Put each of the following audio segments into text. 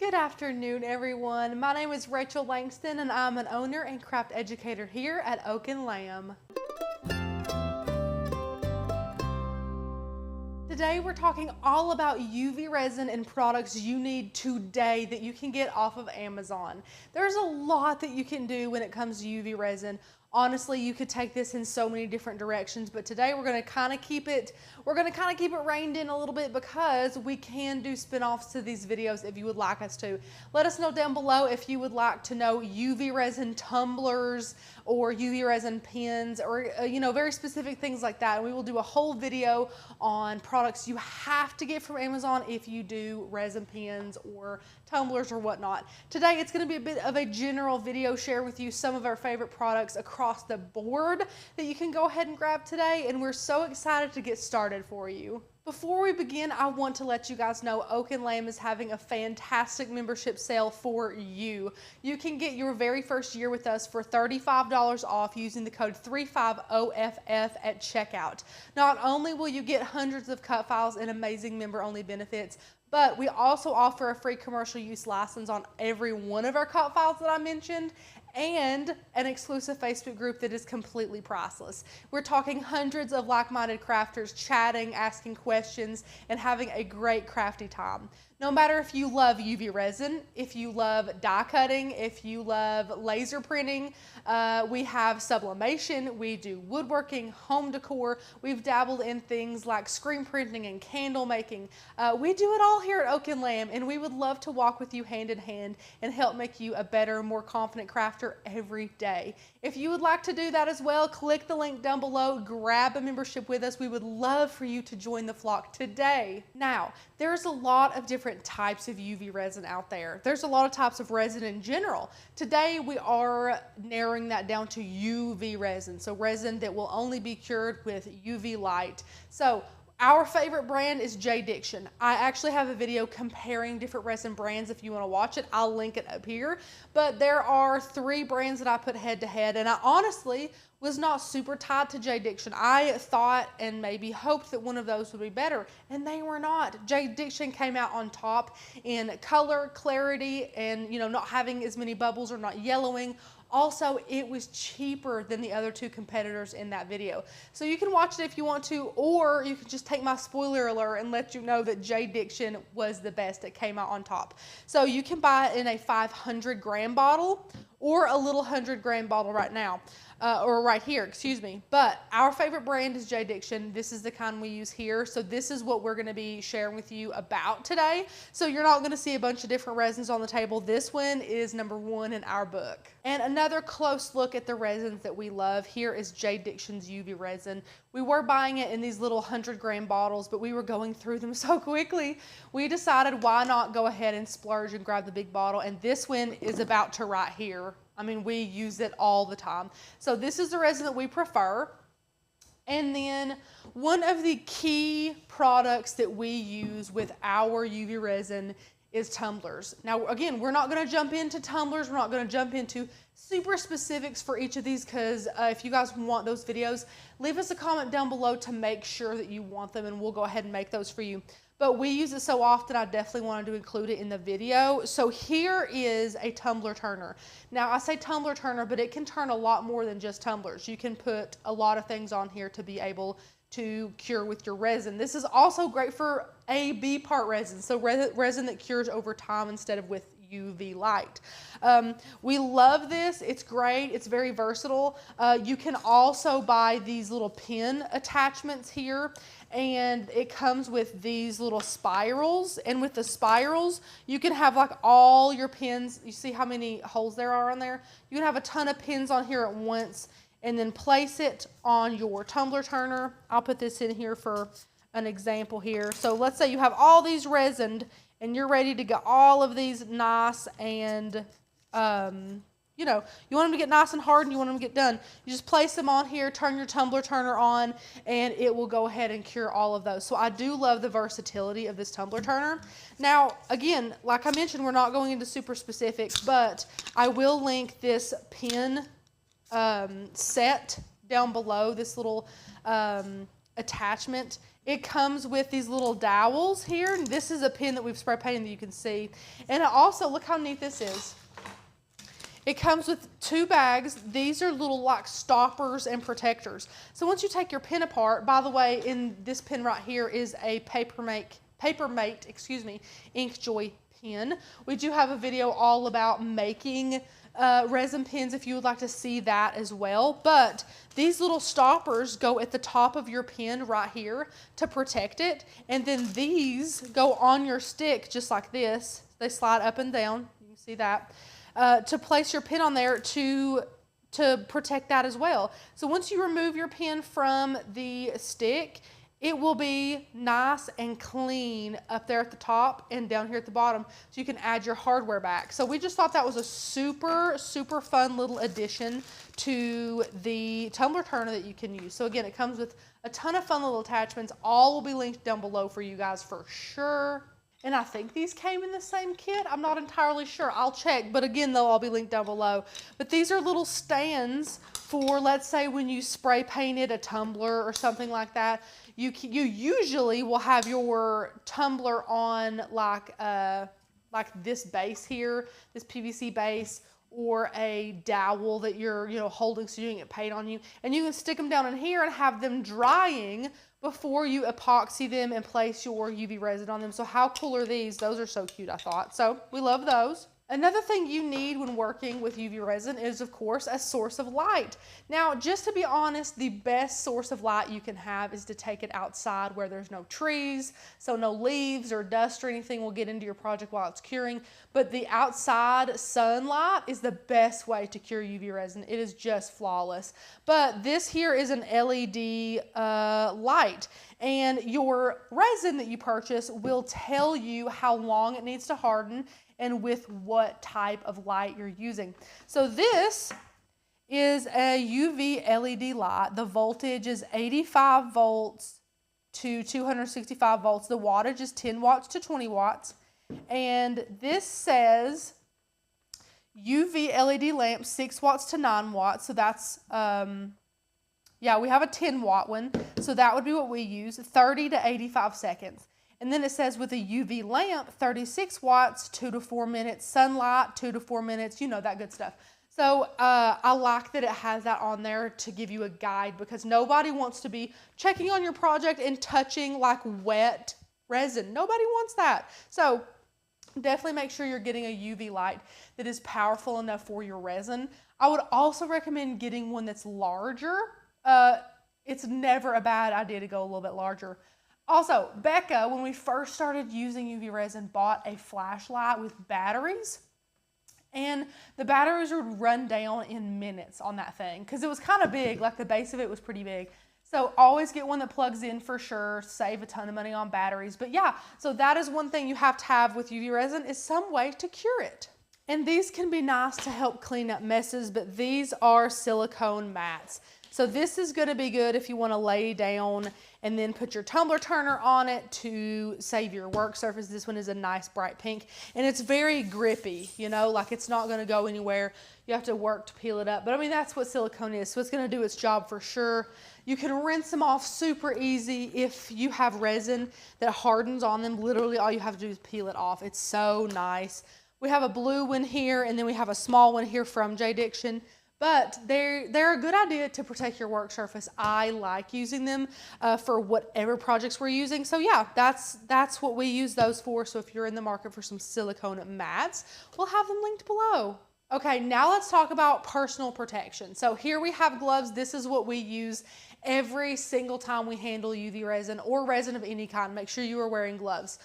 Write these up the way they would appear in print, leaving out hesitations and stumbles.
Good afternoon, everyone. My name is Rachel Langston, and I'm an owner and craft educator here at Oak and Lamb. Today we're talking all about UV resin and products you need today that you can get off of Amazon. There's a lot that you can do when it comes to UV resin. Honestly, you could take this in so many different directions, but today we're going to kind of keep it reined in a little bit because we can do spin-offs to these videos if you would like us to. Let us know down below if you would like to know UV resin tumblers or UV resin pins or very specific things like that. And we will do a whole video on products you have to get from Amazon if you do resin pins or tumblers or whatnot. Today it's going to be a bit of a general video, share with you some of our favorite products across the board that you can go ahead and grab today, and we're so excited to get started for you. Before we begin, I want to let you guys know Oak and Lamb is having a fantastic membership sale for you. You can get your very first year with us for $35 off using the code 350FF at checkout. Not only will you get hundreds of cut files and amazing member-only benefits, but we also offer a free commercial use license on every one of our cut files that I mentioned, and an exclusive Facebook group that is completely priceless. We're talking hundreds of like-minded crafters chatting, asking questions, and having a great crafty time. No matter if you love UV resin, if you love die cutting, if you love laser printing, we have sublimation, we do woodworking, home decor, we've dabbled in things like screen printing and candle making. We do it all here at Oak and Lamb, and we would love to walk with you hand in hand and help make you a better, more confident crafter every day. If you would like to do that as well, click the link down below, grab a membership with us. We would love for you to join the flock today. Now, there's a lot of different types of UV resin out there. There's a lot of types of resin in general. Today we are narrowing that down to UV resin, so resin that will only be cured with UV light. So our favorite brand is Dixon. I actually have a video comparing different resin brands. If you want to watch it, I'll link it up here. But there are 3 brands that I put head to head, and I honestly was not super tied to Dixon. I thought and maybe hoped that one of those would be better, and they were not. Dixon came out on top in color, clarity, and not having as many bubbles or not yellowing. Also, it was cheaper than the other 2 competitors in that video. So you can watch it if you want to, or you can just take my spoiler alert and let you know that Dixon was the best that came out on top. So you can buy it in a 500 gram bottle or a little 100 gram bottle right now. Or right here, excuse me. But our favorite brand is Dixon. This is the kind we use here. So this is what we're going to be sharing with you about today. So you're not going to see a bunch of different resins on the table. This one is number 1 in our book. And another close look at the resins that we love here is Dixon's UV resin. We were buying it in these little 100 gram bottles, but we were going through them so quickly. We decided why not go ahead and splurge and grab the big bottle. And this one is about to right here. I mean, we use it all the time. So this is the resin that we prefer. And then one of the key products that we use with our UV resin is tumblers. Now, again, we're not going to jump into tumblers. We're not going to jump into super specifics for each of these because if you guys want those videos, leave us a comment down below to make sure that you want them, and we'll go ahead and make those for you. But we use it so often, I definitely wanted to include it in the video. So here is a Tumbler Turner. Now, I say Tumbler Turner, but it can turn a lot more than just tumblers. You can put a lot of things on here to be able to cure with your resin. This is also great for A/B part resin, so resin that cures over time instead of with UV light. We love this. It's great. It's very versatile. You can also buy these little pin attachments here, and it comes with these little spirals, and with the spirals you can have like all your pins. You see how many holes there are on there? You can have a ton of pins on here at once and then place it on your Tumbler Turner. I'll put this in here for an example here. So let's say you have all these resined and you're ready to get all of these nice and you want them to get nice and hard and you want them to get done. You just place them on here, turn your Tumbler Turner on, and it will go ahead and cure all of those. So I do love the versatility of this Tumbler Turner. Now, again, like I mentioned, we're not going into super specifics, but I will link this pin set down below, this little attachment. It comes with these little dowels here. And this is a pin that we've spray painted that you can see. And it also, look how neat this is. It comes with 2 bags. These are little like stoppers and protectors. So once you take your pin apart, by the way, in this pin right here is a Papermate, Inkjoy pin. We do have a video all about making resin pins if you would like to see that as well. But these little stoppers go at the top of your pin right here to protect it. And then these go on your stick just like this. They slide up and down. You can see that. To place your pin on there to protect that as well. So once you remove your pin from the stick, it will be nice and clean up there at the top and down here at the bottom, so you can add your hardware back. So we just thought that was a super, super fun little addition to the Tumbler Turner that you can use. So again, it comes with a ton of fun little attachments. All will be linked down below for you guys for sure. And I think these came in the same kit. I'm not entirely sure. I'll check, but again, they'll all be linked down below. But these are little stands for, let's say, when you spray painted a tumbler or something like that. You usually will have your tumbler on like this base here, this PVC base, or a dowel that you're holding so you don't get paint on you. And you can stick them down in here and have them drying before you epoxy them and place your UV resin on them. So how cool are these? Those are so cute, I thought. So we love those. Another thing you need when working with UV resin is, of course, a source of light. Now, just to be honest, the best source of light you can have is to take it outside where there's no trees, so no leaves or dust or anything will get into your project while it's curing. But the outside sunlight is the best way to cure UV resin. It is just flawless. But this here is an LED light, and your resin that you purchase will tell you how long it needs to harden and with what type of light you're using. So this is a UV LED light. The voltage is 85 volts to 265 volts. The wattage is 10 watts to 20 watts. And this says UV LED lamp 6 watts to 9 watts. So that's, yeah, we have a 10 watt one. So that would be what we use, 30 to 85 seconds. And then it says with a UV lamp, 36 watts, 2 to 4 minutes, sunlight, 2 to 4 minutes, you know, that good stuff. So I like that it has that on there to give you a guide, because nobody wants to be checking on your project and touching like wet resin. Nobody wants that. So definitely make sure you're getting a UV light that is powerful enough for your resin. I would also recommend getting one that's larger. It's never a bad idea to go a little bit larger. Also, Becca, when we first started using UV resin, bought a flashlight with batteries, and the batteries would run down in minutes on that thing because it was kind of big, like the base of it was pretty big. So always get one that plugs in for sure, save a ton of money on batteries. But yeah, so that is one thing you have to have with UV resin, is some way to cure it. And these can be nice to help clean up messes, but these are silicone mats. So this is going to be good if you want to lay down and then put your Tumbler Turner on it to save your work surface. This one is a nice bright pink, and it's very grippy, you know, like it's not going to go anywhere. You have to work to peel it up. But I mean, that's what silicone is, so it's going to do its job for sure. You can rinse them off super easy. If you have resin that hardens on them, literally all you have to do is peel it off. It's so nice. We have a blue one here, and then we have a small one here from Dixon. But they're a good idea to protect your work surface. I like using them for whatever projects we're using. So yeah, that's what we use those for. So if you're in the market for some silicone mats, we'll have them linked below. Okay, now let's talk about personal protection. So here we have gloves. This is what we use every single time we handle UV resin or resin of any kind. Make sure you are wearing gloves.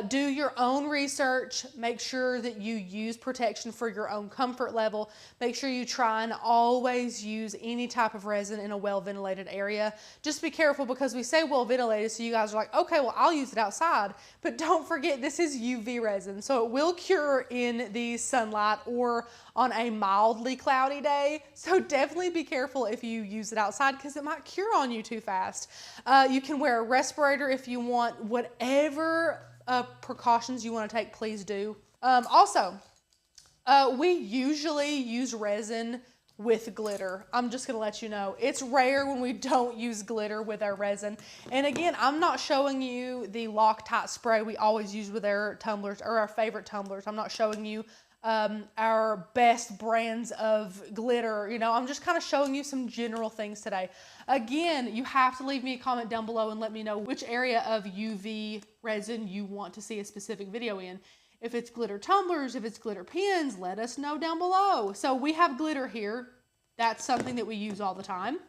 Do your own research. Make sure that you use protection for your own comfort level. Make sure you try and always use any type of resin in a well-ventilated area. Just be careful, because we say well-ventilated, so you guys are like, okay, well, I'll use it outside. But don't forget, this is UV resin, so it will cure in the sunlight or on a mildly cloudy day. So definitely be careful if you use it outside, because it might cure on you too fast. You can wear a respirator if you want. Whatever precautions you want to take, please do. Also, we usually use resin with glitter. I'm just gonna let you know. It's rare when we don't use glitter with our resin. And again, I'm not showing you the Loctite spray we always use with our tumblers, or our favorite tumblers. I'm not showing you our best brands of glitter. You know, I'm just kind of showing you some general things today. Again, you have to leave me a comment down below and let me know which area of UV resin you want to see a specific video in. If it's glitter tumblers, if it's glitter pens, let us know down below. So we have glitter here. That's something that we use all the time.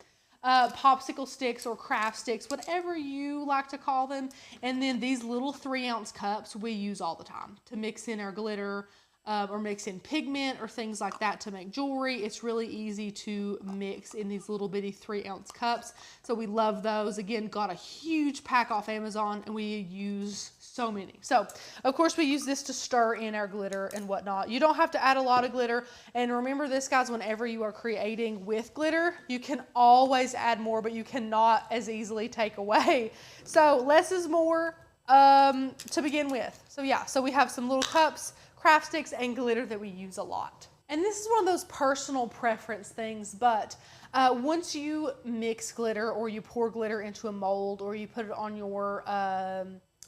Popsicle sticks or craft sticks, whatever you like to call them. And then these little 3-ounce cups we use all the time to mix in our glitter, or mix in pigment or things like that to make jewelry. It's really easy to mix in these little bitty 3-ounce cups. So we love those. Again, got a huge pack off Amazon and we use so many. So of course we use this to stir in our glitter and whatnot. You don't have to add a lot of glitter. And remember this, guys, whenever you are creating with glitter, you can always add more, but you cannot as easily take away. So less is more to begin with. So yeah, so we have some little cups, craft sticks, and glitter that we use a lot. And this is one of those personal preference things, but once you mix glitter or you pour glitter into a mold or you put it on your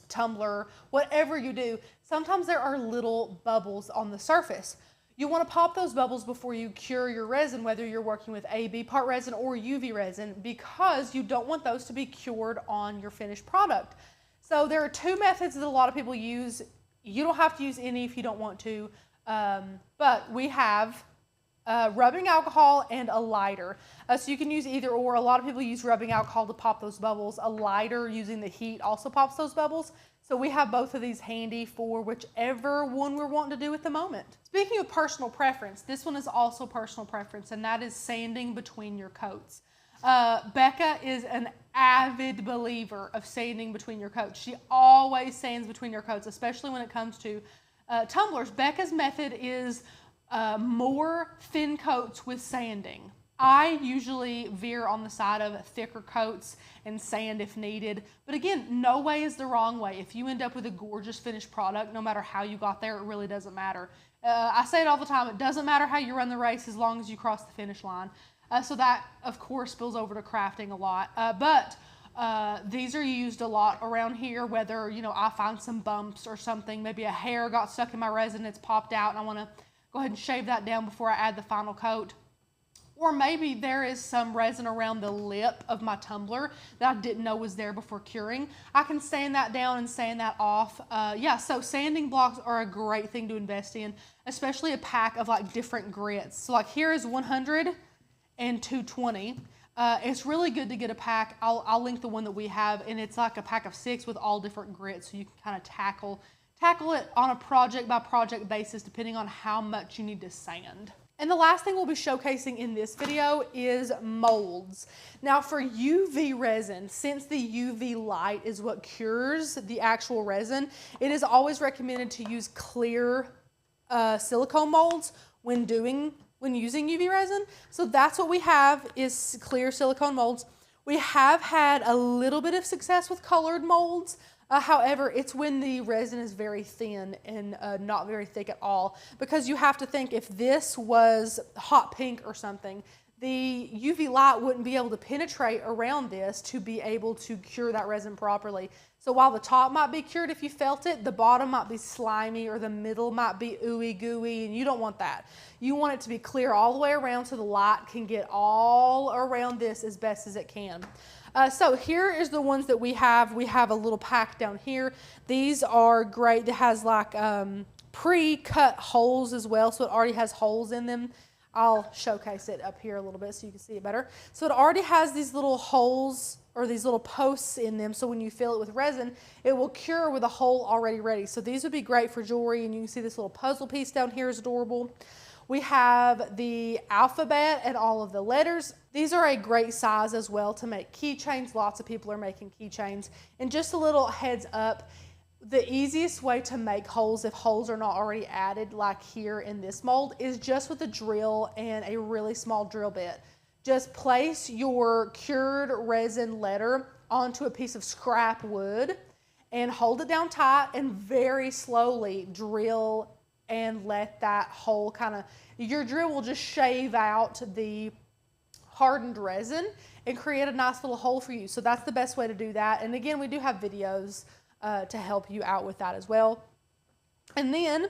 tumbler, whatever you do, sometimes there are little bubbles on the surface. You want to pop those bubbles before you cure your resin, whether you're working with AB part resin or UV resin, because you don't want those to be cured on your finished product. So there are 2 methods that a lot of people use. You don't have to use any if you don't want to, but we have rubbing alcohol and a lighter. So you can use either or. A lot of people use rubbing alcohol to pop those bubbles. A lighter using the heat also pops those bubbles. So we have both of these handy for whichever one we're wanting to do at the moment. Speaking of personal preference, this one is also personal preference, and that is sanding between your coats. Becca is an avid believer of sanding between your coats. She always sands between your coats, especially when it comes to tumblers. Becca's method is more thin coats with sanding. I usually veer on the side of thicker coats and sand if needed. But again, no way is the wrong way. If you end up with a gorgeous finished product, no matter how you got there, it really doesn't matter. I say it all the time, it doesn't matter how you run the race as long as you cross the finish line. So that, of course, spills over to crafting a lot. But these are used a lot around here, whether, you know, I find some bumps or something. Maybe a hair got stuck in my resin, it's popped out, and I want to go ahead and shave that down before I add the final coat. Or maybe there is some resin around the lip of my tumbler that I didn't know was there before curing. I can sand that down and sand that off. Yeah, so sanding blocks are a great thing to invest in, especially a pack of like different grits. So like here is 100 and 220. It's really good to get a pack. I'll link the one that we have, and it's like a pack of 6 with all different grits, so you can kind of tackle it on a project by project basis depending on how much you need to sand. And the last thing we'll be showcasing in this video is molds. Now for UV resin, since the UV light is what cures the actual resin, it is always recommended to use clear silicone molds when using UV resin. So that's what we have, is clear silicone molds. We have had a little bit of success with colored molds. However, it's when the resin is very thin and not very thick at all, because you have to think, if this was hot pink or something, the UV light wouldn't be able to penetrate around this to be able to cure that resin properly. So while the top might be cured if you felt it, the bottom might be slimy or the middle might be ooey gooey, and you don't want that. You want it to be clear all the way around so the light can get all around this as best as it can. So here is the ones that we have. We have a little pack down here. These are great. It has like pre-cut holes as well, so it already has holes in them. I'll showcase it up here a little bit so you can see it better. So it already has these little holes or these little posts in them, so when you fill it with resin, it will cure with a hole already ready. So these would be great for jewelry, and you can see this little puzzle piece down here is adorable. We have the alphabet and all of the letters. These are a great size as well to make keychains. Lots of people are making keychains. And just a little heads up, the easiest way to make holes, if holes are not already added like here in this mold, is just with a drill and a really small drill bit. Just place your cured resin letter onto a piece of scrap wood and hold it down tight and very slowly drill and let that hole kind of, your drill will just shave out the hardened resin and create a nice little hole for you. So that's the best way to do that. And again, we do have videos to help you out with that as well. And then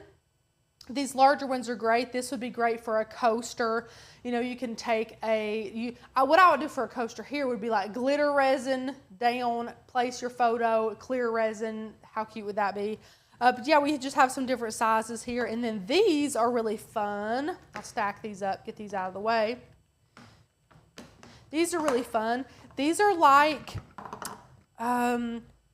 these larger ones are great. This would be great for a coaster. You know, you can take what I would do for a coaster here would be like glitter resin down, place your photo, clear resin. How cute would that be? But yeah, we just have some different sizes here. And then these are really fun. I'll stack these up, get these out of the way. These are really fun. These are like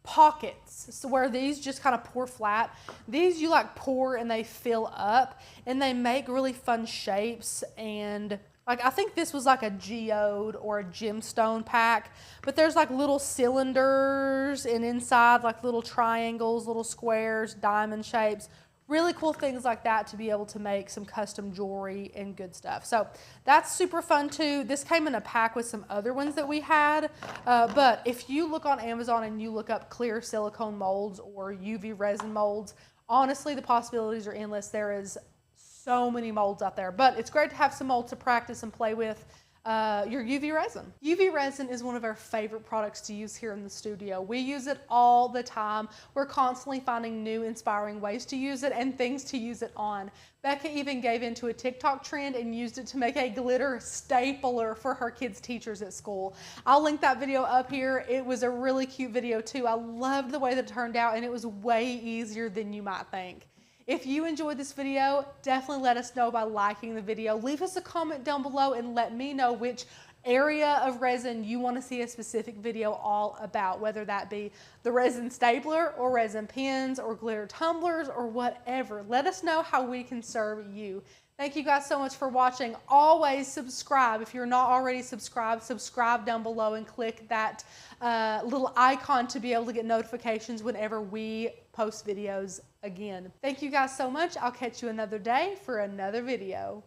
pockets, so where these just kind of pour flat. These you like pour and they fill up and they make really fun shapes. And like I think this was like a geode or a gemstone pack, but there's like little cylinders and inside like little triangles, little squares, diamond shapes. Really cool things like that to be able to make some custom jewelry and good stuff. So that's super fun too. This came in a pack with some other ones that we had. But if you look on Amazon and you look up clear silicone molds or UV resin molds, honestly, the possibilities are endless. There is so many molds out there, but it's great to have some molds to practice and play with. Your UV resin. UV resin is one of our favorite products to use here in the studio. We use it all the time. We're constantly finding new inspiring ways to use it and things to use it on. Becca even gave into a TikTok trend and used it to make a glitter stapler for her kids' teachers at school. I'll link that video up here. It was a really cute video too. I loved the way that it turned out and it was way easier than you might think. If you enjoyed this video, definitely let us know by liking the video. Leave us a comment down below and let me know which area of resin you want to see a specific video all about, whether that be the resin stapler or resin pins or glitter tumblers or whatever. Let us know how we can serve you. Thank you guys so much for watching. Always subscribe. If you're not already subscribed, subscribe down below and click that little icon to be able to get notifications whenever we post videos again. Thank you guys so much. I'll catch you another day for another video.